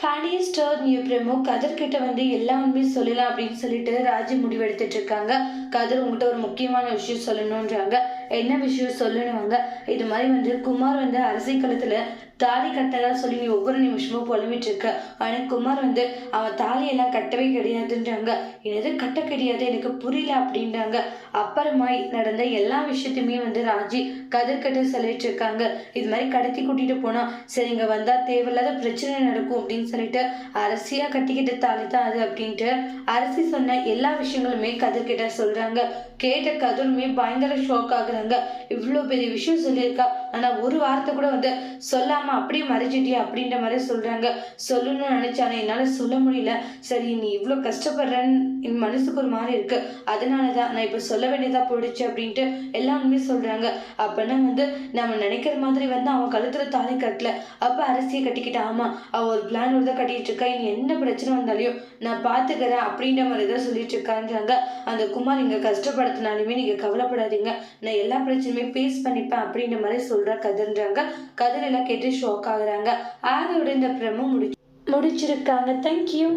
ஃபேனியர் star new promo கதிர் கிட்ட எல்லா உண்மையும் சொல்லலாம் அப்படின்னு சொல்லிட்டு ராஜி முடிவெடுத்துட்டு இருக்காங்க. கதிர் உங்ககிட்ட ஒரு முக்கியமான விஷயம் சொல்லணுன்றாங்க. என்ன விஷயம் சொல்லணுவாங்க? இது மாதிரி குமார் அரசியல் களத்துல தாலி கட்டதா சொல்லி நீ ஒவ்வொரு நிமிஷமும் புலம்பிட்டு இருக்க. ஆனா குமார் அவன் தாலியெல்லாம் கட்டவே கிடையாதுன்றாங்க. என்னது கட்ட கிடையாது, எனக்கு புரியல அப்படின்றாங்க. அப்புறமா நடந்த எல்லா விஷயத்தையுமே ராஜி கதிர்கிட்ட சொல்லிட்டு இருக்காங்க. இது மாதிரி கடத்தி கூட்டிட்டு போனா சரி இங்க வந்தா தேவையில்லாத பிரச்சனை நடக்கும் அப்படின்னு சொல்லிட்டு அரசியா கட்டிக்கிட்ட தாலி தான் அது அப்படின்ட்டு அரசி சொன்ன எல்லா விஷயங்களுமே கதிர்கிட்ட சொல்றாங்க. கேட்ட கதிருமே பயங்கர ஷாக் ஆகுறாங்க. இவ்வளோ பெரிய விஷயம் சொல்லியிருக்கா, ஆனா ஒரு வார்த்தை கூட சொல்லாம அப்படியே மறைச்சிட்டியா அப்படின்ற மாதிரி சொல்றாங்க. சொல்லணும்னு நினைச்சானே என்னால சொல்ல முடியல. சரி நீ இவ்வளோ கஷ்டப்படுறன்னு என் மனசுக்கு ஒரு மாதிரி இருக்கு, அதனாலதான் நான் இப்ப சொல்ல வேண்டியதா போயிடுச்சு அப்படின்ட்டு எல்லாருமே சொல்றாங்க. அப்பனா நம்ம நினைக்கிற மாதிரி அவன் கழுத்துல தாலி கட்டல, அப்ப அரசியை கட்டிக்கிட்ட. ஆமா அவ ஒரு பிளானோட தான் கட்டிட்டு இருக்கா, இனி என்ன பிரச்சனை வந்தாலையும் நான் பாத்துக்கிறேன் அப்படின்ற மாதிரி தான் சொல்லிட்டு இருக்கான்றாங்க. அந்த குமார் இங்க கஷ்டப்படுத்தினாலுமே நீங்க கவலைப்படாதீங்க, நான் எல்லா பிரச்சனையுமே ஃபேஸ் பண்ணிப்பேன் அப்படின்ற மாதிரி சொல்ற கதிர்ன்றாங்க. கதிர் எல்லாம் கேட்டு ஷாக் ஆகுறாங்க. அதோட இந்த பிரமோ முடிச்சிருக்காங்க. தேங்க்யூ.